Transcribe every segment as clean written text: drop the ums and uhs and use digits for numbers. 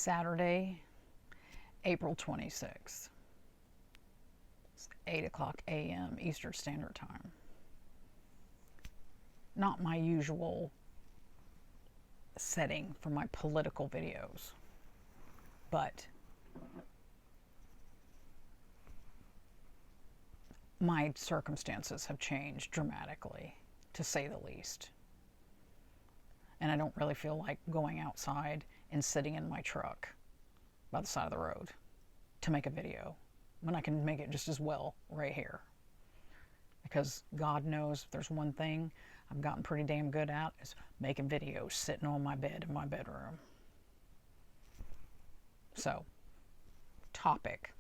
Saturday, April 26th. It's 8 o'clock a.m. Eastern Standard Time. Not my usual setting for my political videos, but my circumstances have changed dramatically, to say the least. And I don't really feel like going outside and sitting in my truck by the side of the road to make a video when I can make it just as well right here. Because God knows if there's one thing I've gotten pretty damn good at, is making videos sitting on my bed in my bedroom. So, topic.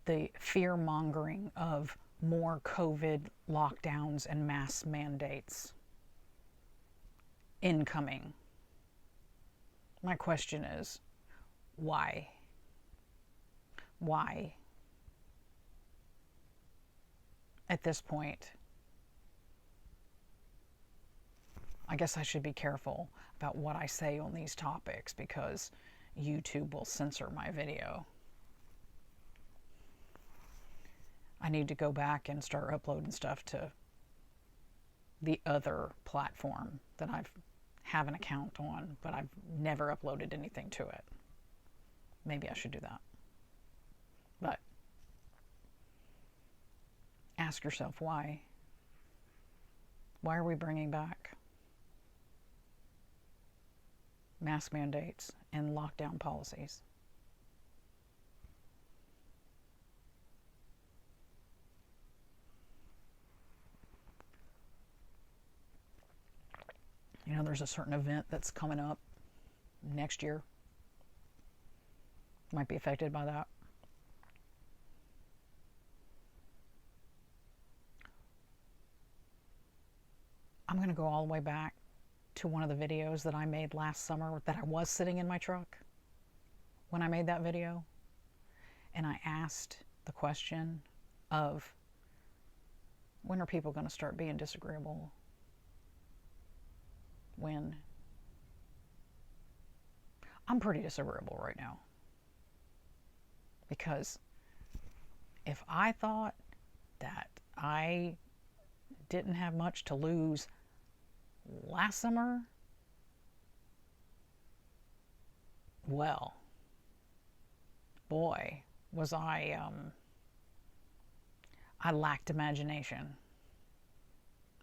The fear-mongering of more COVID lockdowns and mask mandates incoming. My question is, why? Why? At this point, I guess I should be careful about what I say on these topics because YouTube will censor my video. I need to go back and start uploading stuff to the other platform that I have an account on, but I've never uploaded anything to it. Maybe I should do that. But ask yourself why. Why are we bringing back mask mandates and lockdown policies? You know, there's a certain event that's coming up next year. Might be affected by that. I'm going to go all the way back to one of the videos that I made last summer that I was sitting in my truck when I made that video. And I asked the question of, when are people going to start being disagreeable? When? I'm pretty disagreeable right now. Because if I thought that I didn't have much to lose last summer, well, boy, was I lacked imagination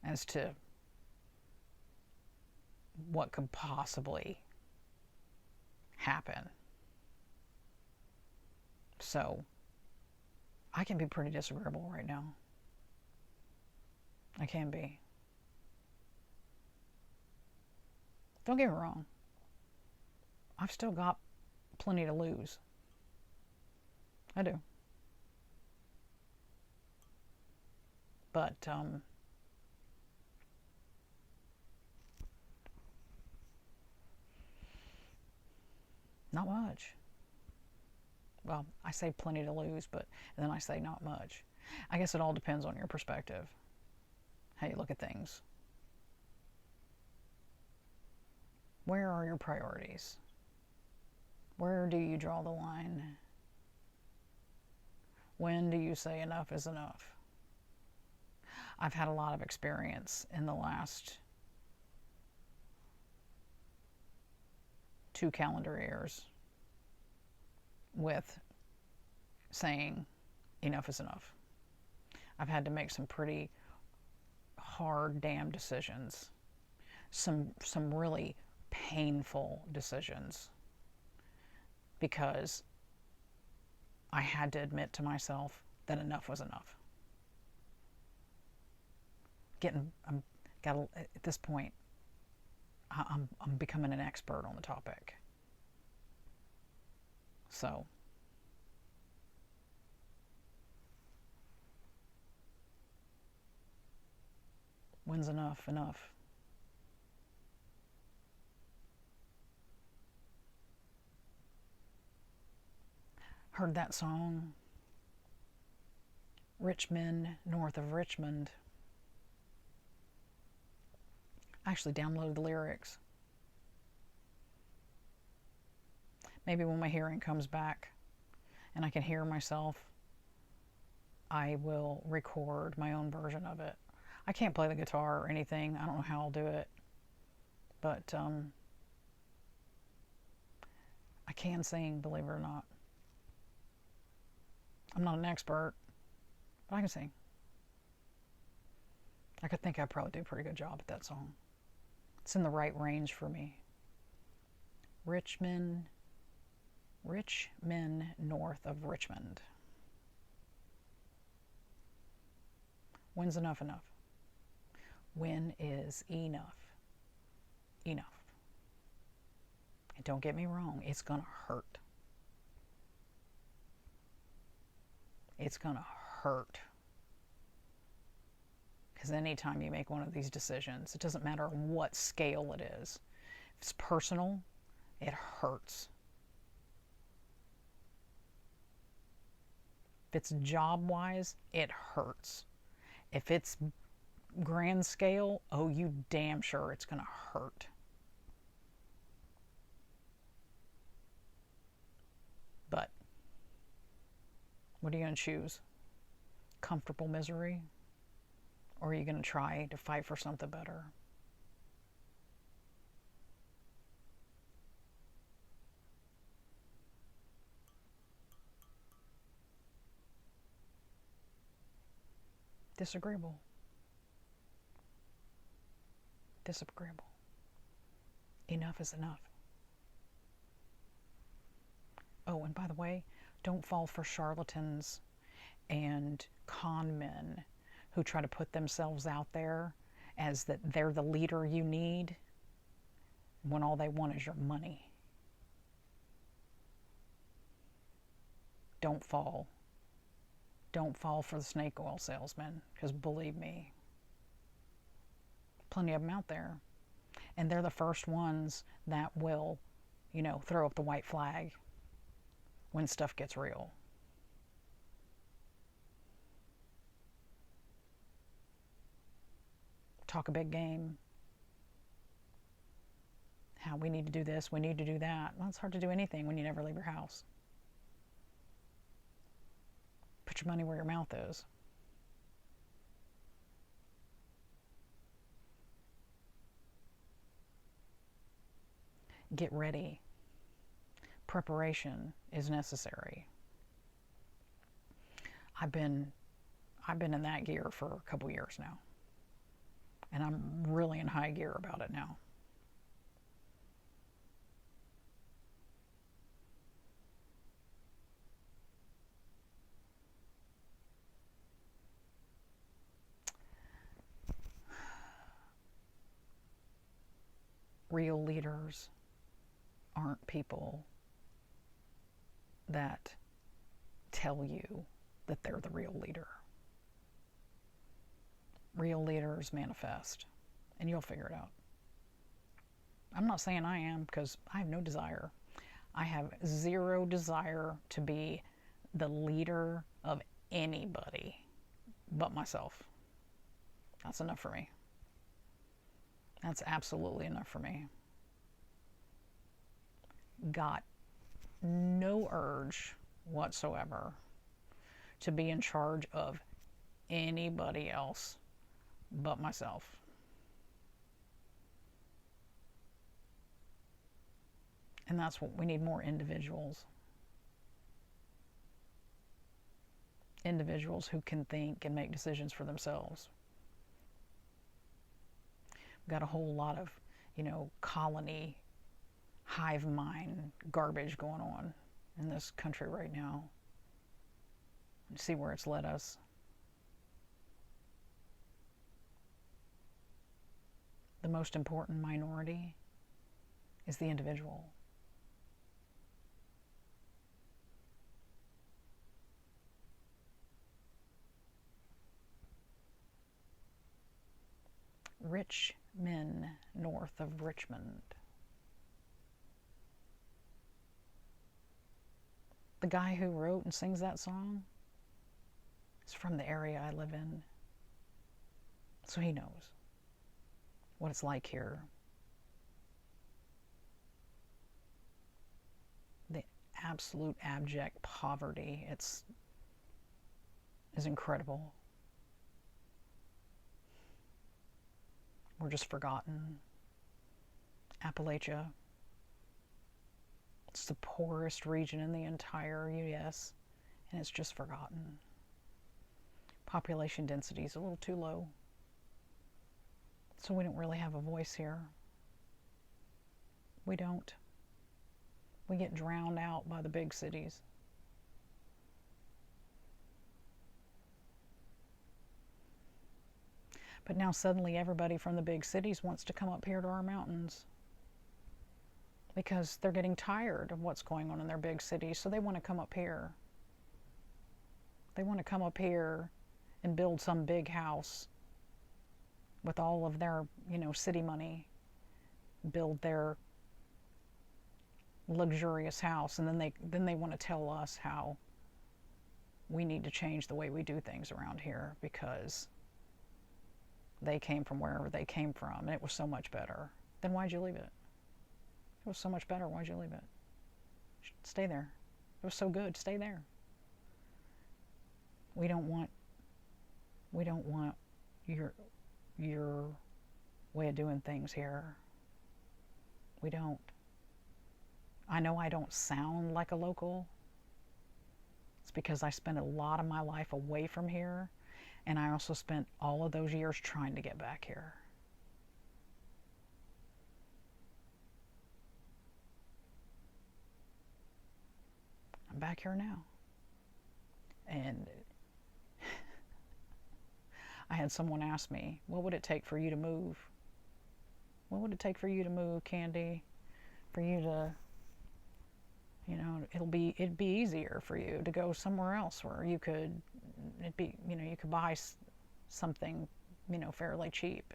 as to what could possibly happen. So, I can be pretty disagreeable right now. I can be. Don't get me wrong. I've still got plenty to lose. I do. But, not much. Well, I say plenty to lose, but and then I say not much. I guess it all depends on your perspective, how you look at things. Where are your priorities? Where do you draw the line? When do you say enough is enough? I've had a lot of experience in the last 2 calendar years with saying enough is enough. I've had to make some pretty hard damn decisions. Some really painful decisions. Because I had to admit to myself that enough was enough. At this point, I'm becoming an expert on the topic. So, when's enough enough? Heard that song, Richmond, north of Richmond. I actually downloaded the lyrics. Maybe when my hearing comes back and I can hear myself, I will record my own version of it. I can't play the guitar or anything. I don't know how I'll do it. But I can sing, believe it or not. I'm not an expert, but I can sing. I could think I'd probably do a pretty good job at that song. It's in the right range for me. Richmond, north of Richmond. When's enough enough? When is enough enough? And don't get me wrong, it's gonna hurt. It's gonna hurt. Because anytime you make one of these decisions, it doesn't matter what scale it is. If it's personal, it hurts. If it's job-wise, it hurts. If it's grand scale, oh, you damn sure it's going to hurt. But what are you going to choose? Comfortable misery? Or are you going to try to fight for something better? Disagreeable. Disagreeable. Enough is enough. Oh, and by the way, don't fall for charlatans and con men who try to put themselves out there as that they're the leader you need when all they want is your money. Don't fall. Don't fall for the snake oil salesman, because believe me, plenty of them out there. And they're the first ones that will, throw up the white flag when stuff gets real. Talk a big game. How we need to do this, we need to do that. Well, it's hard to do anything when you never leave your house. Put your money where your mouth is. Get ready. Preparation is necessary. I've been in that gear for a couple years now. And I'm really in high gear about it now. Real leaders aren't people that tell you that they're the real leader. Real leaders manifest, and you'll figure it out. I'm not saying I am, because I have no desire. I have zero desire to be the leader of anybody but myself. That's enough for me. That's absolutely enough for me. Got no urge whatsoever to be in charge of anybody else but myself. And that's what we need, more individuals. Individuals who can think and make decisions for themselves. We've got a whole lot of, colony, hive mind garbage going on in this country right now. See where it's led us. The most important minority is the individual. Richmond, north of Richmond. The guy who wrote and sings that song is from the area I live in, so he knows what it's like here. The absolute abject poverty. Is incredible. We're just forgotten. Appalachia, it's the poorest region in the entire US, and it's just forgotten. Population density is a little too low, so we don't really have a voice here. We don't. We get drowned out by the big cities. But now suddenly everybody from the big cities wants to come up here to our mountains because they're getting tired of what's going on in their big cities, so they want to come up here. They want to come up here and build some big house with all of their, city money, build their luxurious house, and then they want to tell us how we need to change the way we do things around here because they came from wherever they came from and it was so much better. Then why'd you leave it? It was so much better. Why'd you leave it? Stay there. It was so good. Stay there. We don't want your way of doing things here. We don't. I know I don't sound like a local. It's because I spent a lot of my life away from here, and I also spent all of those years trying to get back here. I'm back here now. And I had someone ask me, what would it take for you to move? What would it take for you to move, Candy? For you to, it'd be easier for you to go somewhere else where you could, you could buy something, fairly cheap.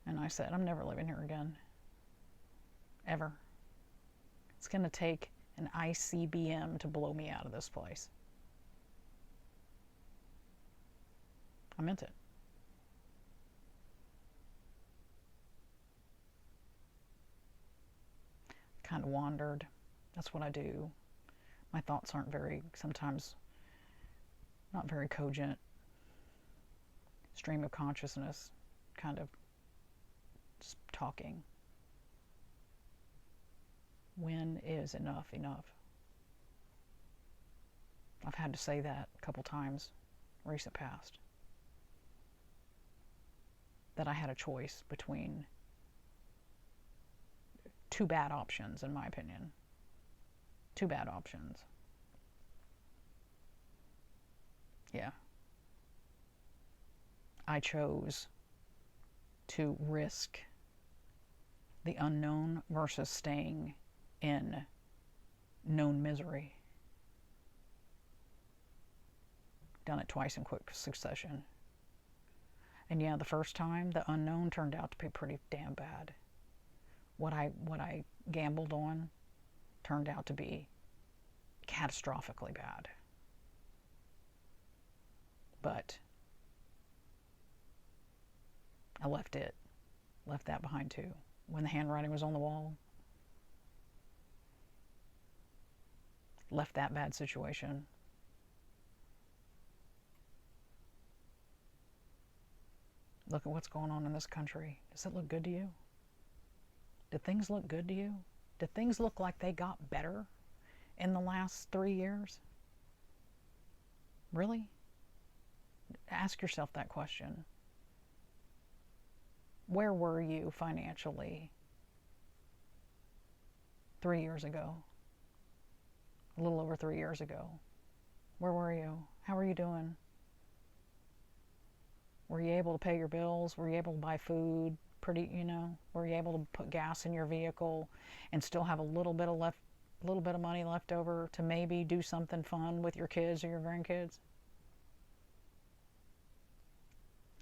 And I said, I'm never living here again. Ever. It's going to take an ICBM to blow me out of this place. I meant it. Kind of wandered. That's what I do. My thoughts aren't sometimes not very cogent. Stream of consciousness, kind of just talking. When is enough enough? I've had to say that a couple times recent past. That I had a choice between two bad options, in my opinion. Two bad options. Yeah. I chose to risk the unknown versus staying in known misery. Done it twice in quick succession. And yeah, the first time, the unknown turned out to be pretty damn bad. What I gambled on turned out to be catastrophically bad. But I left that behind too. When the handwriting was on the wall, left that bad situation. Look at what's going on in this country. Does it look good to you? Did things look good to you? Did things look like they got better in the last 3 years? Really? Ask yourself that question. Where were you financially 3 years ago? A little over 3 years ago. Where were you? How are you doing? Were you able to pay your bills? Were you able to buy food? Were you able to put gas in your vehicle and still have a little bit of money left over to maybe do something fun with your kids or your grandkids?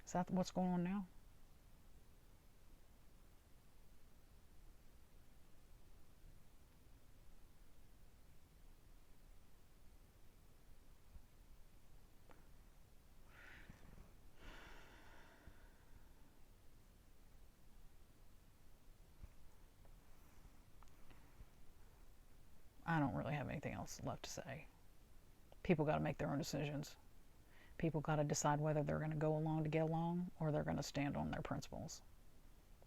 Is that what's going on now? I don't really have anything else left to say. People got to make their own decisions. People got to decide whether they're going to go along to get along or they're going to stand on their principles.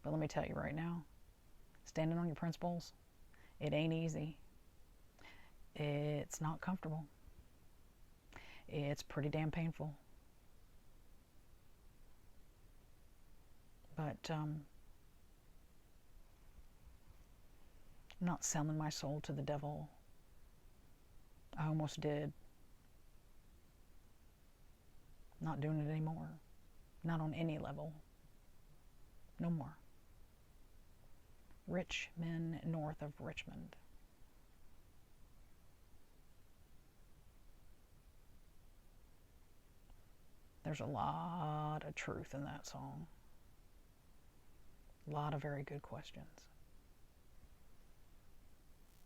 But let me tell you right now, standing on your principles, it ain't easy. It's not comfortable. It's pretty damn painful. But I'm not selling my soul to the devil. I almost did. Not doing it anymore. Not on any level. No more. Rich men north of Richmond. There's a lot of truth in that song. A lot of very good questions.